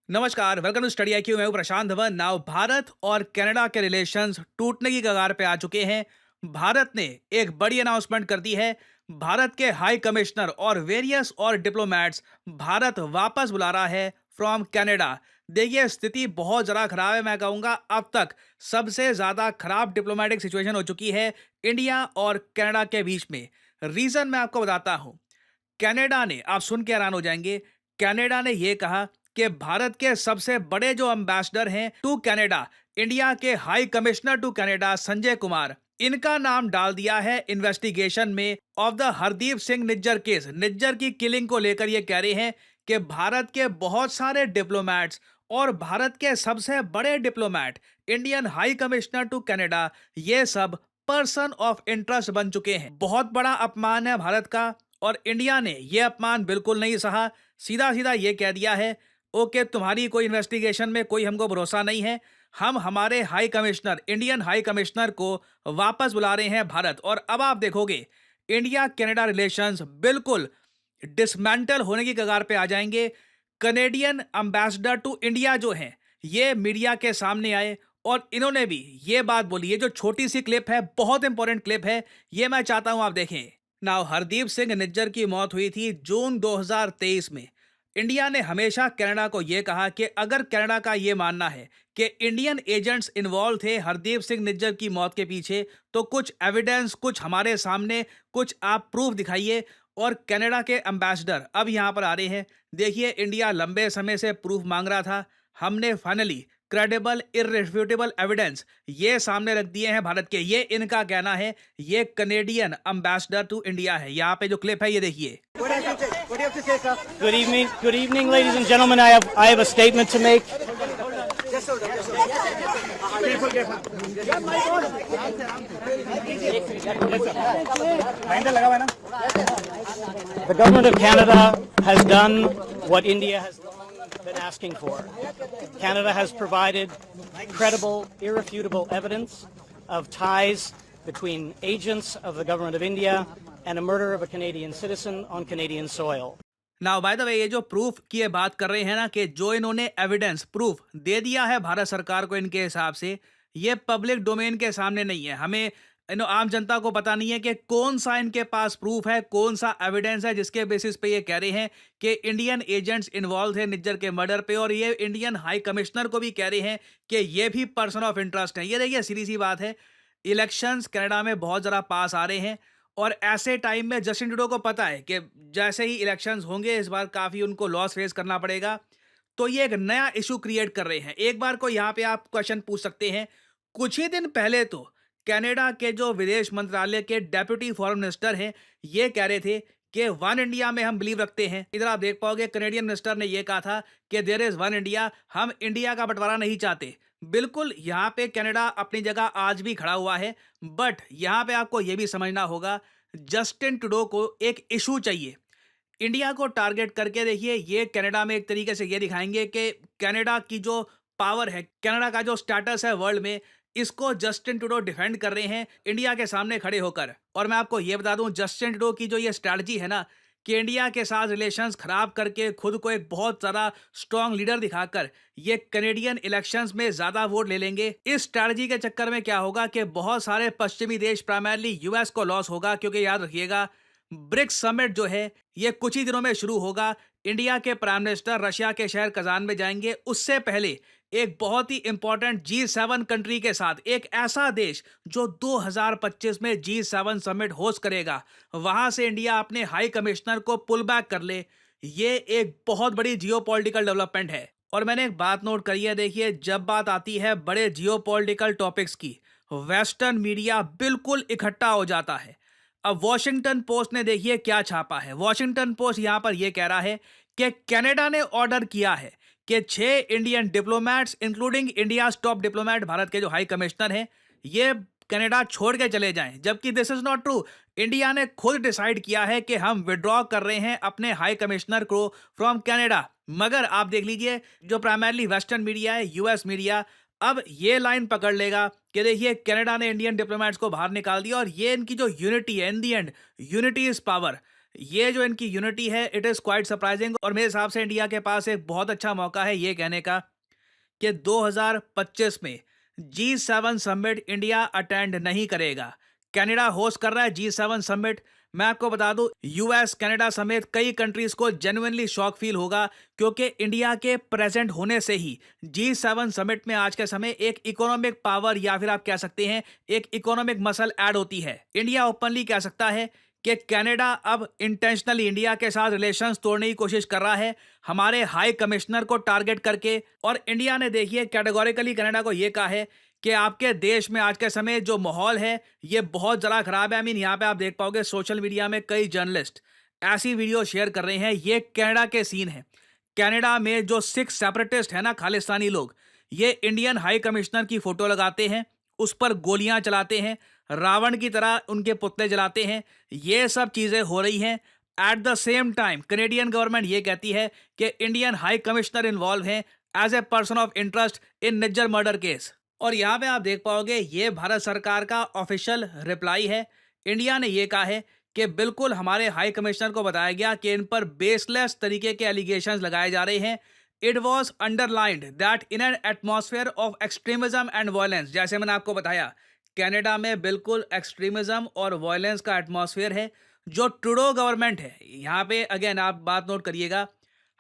नमस्कार, welcome to study IQ. मैं हूं प्रशांत धवन। नाउ भारत और कनाडा के रिलेशंस टूटने की कगार पे आ चुके हैं। भारत ने एक बड़ी अनाउंसमेंट कर दी है। भारत के हाई कमिश्नर और वेरियस और डिप्लोमेट्स भारत वापस बुला रहा है फ्रॉम कनाडा। देखिए, स्थिति बहुत ज़रा खराब है। मैं कहूँगा अब तक सबसे ज़्यादा खराब डिप्लोमेटिक सिचुएशन हो चुकी है इंडिया और कनाडा के बीच में। रीज़न मैं आपको बताता हूँ। कनाडा ने, आप सुन के हैरान हो जाएंगे, कनाडा ने यह कहा कि भारत के सबसे बड़े जो एम्बेसडर हैं टू कनाडा, इंडिया के high commissioner to Canada Sanjay Kumar, इनका नाम डाल दिया है इन्वेस्टिगेशन में of the Hardeep Singh Nijjar case. Nijjar की किलिंग को लेकर ये कह रहे हैं कि भारत के बहुत सारे डिप्लोमेट्स और भारत के सबसे बड़े diplomat, Indian high commissioner to Canada, ये सब पर्सन ऑफ इंटरेस्ट बन चुके हैं। बहुत बड़ा अपमान है भारत का, और इंडिया ने यह अपमान बिल्कुल नहीं सहा। सीधा सीधा ये कह दिया है, ओके, तुम्हारी कोई इन्वेस्टिगेशन में कोई हमको भरोसा नहीं है। हम हमारे high commissioner, Indian high commissioner को वापस बुला रहे हैं भारत। और अब आप देखोगे इंडिया कनाडा रिलेशंस बिल्कुल डिसमेंटल होने की कगार पे आ जाएंगे। कनेडियन एम्बेसडर टू इंडिया जो हैं, ये मीडिया के सामने आए और इन्होंने भी ये बात बोली। ये जो छोटी सी क्लिप है, बहुत इंपॉर्टेंट क्लिप है, ये मैं चाहता हूं आप देखें। नाउ, हरदीप सिंह निज्जर की मौत हुई थी जून 2023 में। इंडिया ने हमेशा कनाडा को यह कहा कि अगर कनाडा का यह मानना है कि इंडियन एजेंट्स इन्वॉल्व थे हरदीप सिंह निज्जर की मौत के पीछे, तो कुछ एविडेंस, कुछ हमारे सामने, कुछ आप प्रूफ दिखाइए। और कनाडा के एम्बेसडर अब यहां पर आ रहे हैं। देखिए, इंडिया लंबे समय से प्रूफ मांग रहा था, हमने फाइनली क्रेडिबल इररिफ्यूटेबल एविडेंस ये सामने रख दिए हैं भारत के। ये इनका कहना है, ये कनेडियन एम्बेसडर टू इंडिया है। यहाँ पे जो क्लिप है ये देखिए। Good evening, ladies and gentlemen. I have a statement to make. The government of Canada has done what India has been asking for. Canada has provided credible, irrefutable evidence of ties between agents of the government of India and a murder of a Canadian citizen on Canadian soil. Now by the way, ये जो proof की ये बात कर रहे हैं ना, कि जो इन्होंने एविडेंस प्रूफ दे दिया है भारत सरकार को, इनके हिसाब से ये पब्लिक डोमेन के सामने नहीं है। हमें आम जनता को पता नहीं है कि कौन सा इनके पास प्रूफ है, कौन सा एविडेंस है जिसके बेसिस पे ये कह रहे हैं कि इंडियन एजेंट्स इन्वॉल्व थे निज्जर के मर्डर पे। और ये इंडियन हाई कमिश्नर को भी कह रहे हैं कि ये भी पर्सन ऑफ इंटरेस्ट है। ये देखिए, सीधी सी बात है, इलेक्शंस कनाडा में बहुत ज़रा पास आ रहे हैं, और ऐसे टाइम में जस्टिन ट्रूडो को पता है कि जैसे ही इलेक्शंस होंगे इस बार काफ़ी उनको लॉस फेस करना पड़ेगा। तो ये एक नया इशू क्रिएट कर रहे हैं। एक बार को यहाँ पे आप क्वेश्चन पूछ सकते हैं, कुछ ही दिन पहले तो कनाडा के जो विदेश मंत्रालय के डेप्यूटी फॉरेन मिनिस्टर हैं, ये कह रहे थे कि वन इंडिया में हम बिलीव रखते हैं। इधर आप देख पाओगे कनेडियन मिनिस्टर ने यह कहा था कि देयर इज वन इंडिया, हम इंडिया का बंटवारा नहीं चाहते। बिल्कुल, यहाँ पे कनाडा अपनी जगह आज भी खड़ा हुआ है। बट यहाँ पे आपको यह भी समझना होगा, जस्टिन ट्रूडो को एक इशू चाहिए इंडिया को टारगेट करके। देखिए, ये कनाडा में एक तरीके से ये दिखाएंगे कि कनाडा की जो पावर है, कनाडा का जो स्टेटस है वर्ल्ड में, इसको जस्टिन ट्रूडो डिफेंड कर रहे हैं इंडिया के सामने खड़े होकर। और मैं आपको ये बता दूं, जस्टिन ट्रूडो की जो ये स्ट्रैटेजी है ना, कि इंडिया के साथ रिलेशंस खराब करके खुद को एक बहुत ज़्यादा स्ट्रॉन्ग लीडर दिखाकर ये कनेडियन इलेक्शंस में ज़्यादा वोट ले लेंगे। इस स्ट्रैटेजी के चक्कर में क्या होगा कि बहुत सारे पश्चिमी देश, प्राइमरली यूएस को लॉस होगा। क्योंकि याद रखिएगा, ब्रिक्स समिट जो है ये कुछ ही दिनों में शुरू होगा। इंडिया के प्राइम मिनिस्टर रशिया के शहर कजान में जाएंगे। उससे पहले एक बहुत ही इंपॉर्टेंट G7 कंट्री के साथ, एक ऐसा देश जो 2025 में G7 समिट होस्ट करेगा, वहां से इंडिया अपने हाई कमिश्नर को पुल बैक कर ले, ये एक बहुत बड़ी जियोपॉलिटिकल डेवलपमेंट है। और मैंने एक बात नोट करी है, देखिए, जब बात आती है बड़े जियोपॉलिटिकल टॉपिक्स की, वेस्टर्न मीडिया बिल्कुल इकट्ठा हो जाता है। अब वॉशिंगटन पोस्ट ने देखिए क्या छापा है। वॉशिंगटन पोस्ट यहां पर यह कह रहा है कि कनाडा ने ऑर्डर किया है कि 6 Indian diplomats, including India top diplomat, Bharat के जो हाई कमिश्नर हैं, ये कनाडा छोड़ के चले जाएं। जबकि this is not true. India ने खुद डिसाइड किया है कि हम विड्रॉ कर रहे हैं अपने हाई कमिश्नर को फ्रॉम कनाडा। मगर आप देख लीजिए, जो प्राइमरली वेस्टर्न मीडिया है, यूएस मीडिया, अब ये लाइन पकड़ लेगा कि देखिए कनाडा ने इंडियन डिप्लोमेट्स को बाहर निकाल दिया, और ये इनकी जो यूनिटी है, इन दी एंड यूनिटी इज पावर, ये जो इनकी यूनिटी है इट इज़ क्वाइट सरप्राइजिंग और मेरे हिसाब से इंडिया के पास एक बहुत अच्छा मौका है ये कहने का कि 2025 में G7 समिट इंडिया अटेंड नहीं करेगा। कनाडा होस्ट कर रहा है G7 समिट। मैं आपको बता दूं यूएस, कनाडा समेत कई कंट्रीज को जेन्युइनली शॉक फील होगा क्योंकि इंडिया के प्रेजेंट होने से ही G7 समिट में आज के समय एक इकोनॉमिक पावर या फिर आप कह सकते हैं एक इकोनॉमिक मसल ऐड होती है। इंडिया ओपनली कह सकता है कि कनाडा अब इंटेंशनली इंडिया के साथ रिलेशंस तोड़ने की कोशिश कर रहा है हमारे हाई कमिश्नर को टारगेट करके। और इंडिया ने देखिए कैटेगोरिकली कनाडा को यह कहा है कि आपके देश में आज के समय जो माहौल है ये बहुत ज़्यादा खराब है। यहाँ पे आप देख पाओगे सोशल मीडिया में कई जर्नलिस्ट ऐसी वीडियो शेयर कर रहे हैं। ये कनाडा के सीन है। कनाडा में जो सिख सेपरेटिस्ट है ना, खालिस्तानी लोग, ये इंडियन हाई कमिश्नर की फोटो लगाते हैं, उस पर गोलियां चलाते हैं, रावण की तरह उनके पुतले जलाते हैं। ये सब चीजें हो रही हैं। At the same time Canadian government ये कहती है कि इंडियन हाई कमिश्नर इन्वॉल्व हैं as a person of interest in Nijjar murder case. और यहाँ पे आप देख पाओगे ये भारत सरकार का ऑफिशियल रिप्लाई है। इंडिया ने ये कहा है कि बिल्कुल हमारे हाई कमिश्नर को बताया गया कि इन पर बेसलेस तरीके के एलिगेशंस लगाए जा रहे हैं। It was underlined that in an atmosphere of extremism and violence, जैसे मैंने आपको बताया कनाडा में बिल्कुल एक्सट्रीमिज्म और वायलेंस का एटमॉस्फेयर है। जो ट्रूडो गवर्नमेंट है, यहाँ पे अगेन आप बात नोट करिएगा,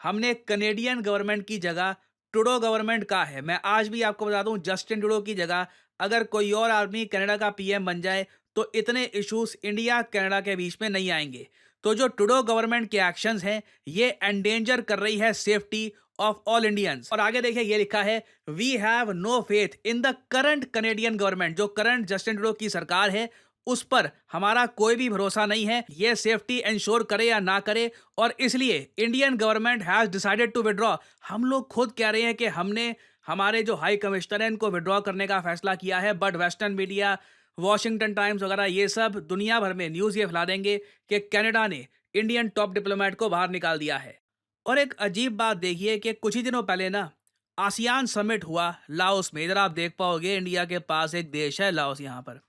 हमने कनेडियन गवर्नमेंट की जगह ट्रूडो गवर्नमेंट का है। मैं आज भी आपको बता दूं जस्टिन ट्रूडो की जगह अगर कोई और आदमी कनाडा का पीएम बन जाए तो इतने इश्यूज इंडिया कनाडा के बीच में नहीं आएंगे। तो जो ट्रूडो गवर्नमेंट के एक्शंस हैं ये एंडेंजर कर रही है सेफ्टी ऑफ ऑल इंडियंस। और आगे देखिए ये लिखा है we have no faith in the current Canadian government. जो करंट जस्टिन ट्रूडो की सरकार है उस पर हमारा कोई भी भरोसा नहीं है, ये सेफ्टी इंश्योर करे या ना करे, और इसलिए Indian government has decided to withdraw. हम लोग खुद कह रहे हैं कि हमने हमारे जो हाई कमिश्नर हैं इनको विड्रॉ करने का फैसला किया है, but western media, Washington times वगैरह ये सब दुनिया भर में न्यूज़ ये फैला देंगे कि कनाडा ने इंडियन टॉप डिप्लोमेट को बाहर निकाल दिया है। और एक अजीब बात देखिए कि कुछ ही दिनों पहले ना आसियान समिट हुआ लाओस में। इधर आप देख पाओगे इंडिया के पास एक देश है लाओस। यहाँ पर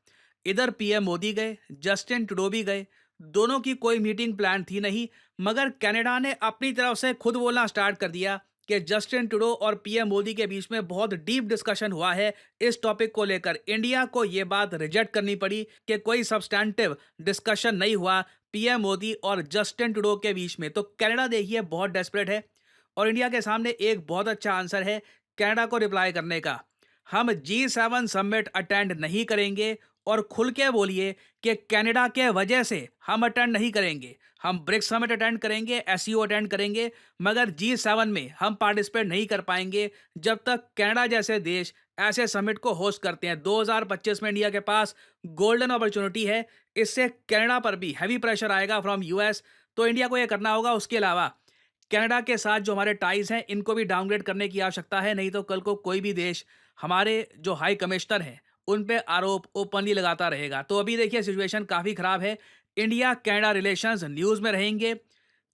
इधर पीएम मोदी गए, जस्टिन ट्रूडो भी गए, दोनों की कोई मीटिंग प्लान थी नहीं, मगर कनाडा ने अपनी तरफ से खुद बोलना स्टार्ट कर दिया कि जस्टिन ट्रूडो और पीएम मोदी के बीच में बहुत डीप डिस्कशन हुआ है इस टॉपिक को लेकर। इंडिया को यह बात रिजेक्ट करनी पड़ी कि कोई सब्सटैंटिव डिस्कशन नहीं हुआ पीएम मोदी और जस्टिन ट्रूडो के बीच में। तो कनाडा देखिए बहुत डेस्परेट है और इंडिया के सामने एक बहुत अच्छा आंसर है कनाडा को रिप्लाई करने का। हम G7 समिट अटेंड नहीं करेंगे और खुल के बोलिए कि कनाडा के वजह से हम अटेंड नहीं करेंगे। हम ब्रिक्स समिट अटेंड करेंगे, एससीओ अटेंड करेंगे, मगर G7 में हम पार्टिसिपेट नहीं कर पाएंगे जब तक कनाडा जैसे देश ऐसे समिट को होस्ट करते हैं। 2025 में इंडिया के पास गोल्डन अपॉर्चुनिटी है। इससे कनाडा पर भी हैवी प्रेशर आएगा फ्रॉम यूएस, तो इंडिया को यह करना होगा। उसके अलावा कनाडा के साथ जो हमारे टाइज हैं इनको भी डाउनग्रेड करने की आवश्यकता है, नहीं तो कल को कोई भी देश हमारे जो हाई कमिश्नर हैं उन पे आरोप ओपनली लगाता रहेगा। तो अभी देखिए सिचुएशन काफ़ी ख़राब है। इंडिया कनाडा रिलेशंस न्यूज़ में रहेंगे।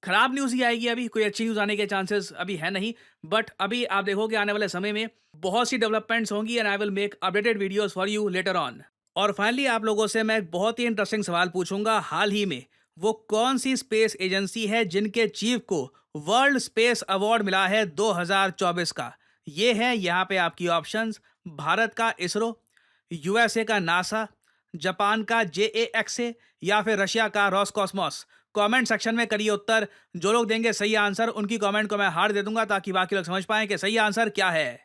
खराब न्यूज़ ही आएगी, अभी कोई अच्छी न्यूज़ आने के चांसेस अभी है नहीं। बट अभी आप देखोगे आने वाले समय में बहुत सी डेवलपमेंट्स होंगी and I will make updated videos for you later on. और फाइनली आप लोगों से मैं एक बहुत ही इंटरेस्टिंग सवाल पूछूंगा। हाल ही में वो कौन सी स्पेस एजेंसी है जिनके चीफ को वर्ल्ड स्पेस अवार्ड मिला है 2024 का? ये है यहाँ पे आपकी ऑप्शंस। भारत का इसरो, यूएसए का नासा, जापान का जेएएक्सए या फिर रशिया का रॉसकॉस्मोस। कमेंट सेक्शन में करिए उत्तर। जो लोग देंगे सही आंसर उनकी कमेंट को मैं हार्ट दे दूंगा ताकि बाकी लोग समझ पाएं कि सही आंसर क्या है।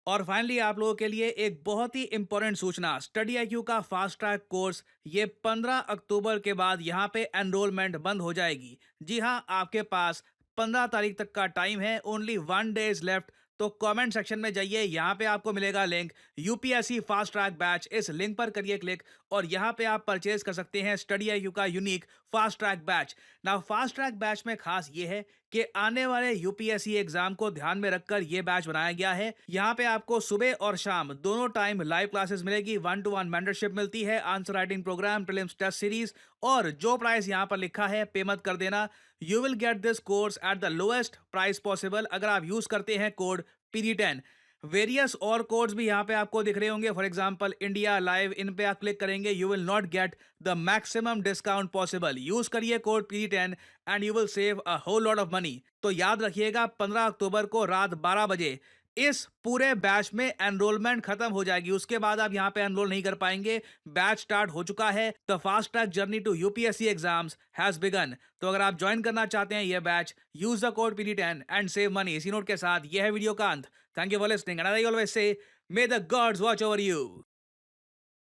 और फाइनली आप लोगों के लिए एक बहुत ही इंपॉर्टेंट सूचना, स्टडी आईक्यू का फास्ट ट्रैक कोर्स ये 15 अक्टूबर के बाद यहाँ पे एनरोलमेंट बंद हो जाएगी। जी हाँ, आपके पास 15 तारीख तक का टाइम है, ओनली 1 डे इज लेफ्ट। तो कमेंट सेक्शन में जाइए, यहाँ पे आपको मिलेगा link UPSC fast track batch. इस लिंक पर करिए क्लिक और यहाँ पे आप परचेज कर सकते हैं स्टडी आईक्यू का unique fast track batch. Now fast track batch में खास ये है कि आने वाले यूपीएससी एग्जाम को ध्यान में रखकर ये बैच बनाया गया है। यहाँ पे आपको सुबह और शाम दोनों टाइम लाइव क्लासेस मिलेगी, 1-to-1 मेंटरशिप मिलती है, answer writing programme, prelims test series, और जो प्राइस यहाँ पर लिखा है पे मत कर देना। You will get this course at the lowest price possible अगर आप यूज करते हैं कोड PD10। वेरियस और कोड्स भी यहाँ पे आपको दिख रहे होंगे। फॉर एग्जांपल इंडिया लाइव, इन पे आप क्लिक करेंगे, you will not get the maximum discount possible. Use करिए code PD10 and you will save a whole lot of money. तो याद रखिएगा 15 अक्टूबर को रात 12 बजे इस पूरे बैच में एनरोलमेंट खत्म हो जाएगी। उसके बाद आप यहाँ पे एनरोल नहीं कर पाएंगे। बैच स्टार्ट हो चुका है। The fast track journey to UPSC exams has begun. तो अगर आप ज्वाइन करना चाहते हैं ये batch, use the code PD10 and save money. इसी नोट के साथ ये है वीडियो का अंत। Thank you for listening and I always say, may the gods watch over you.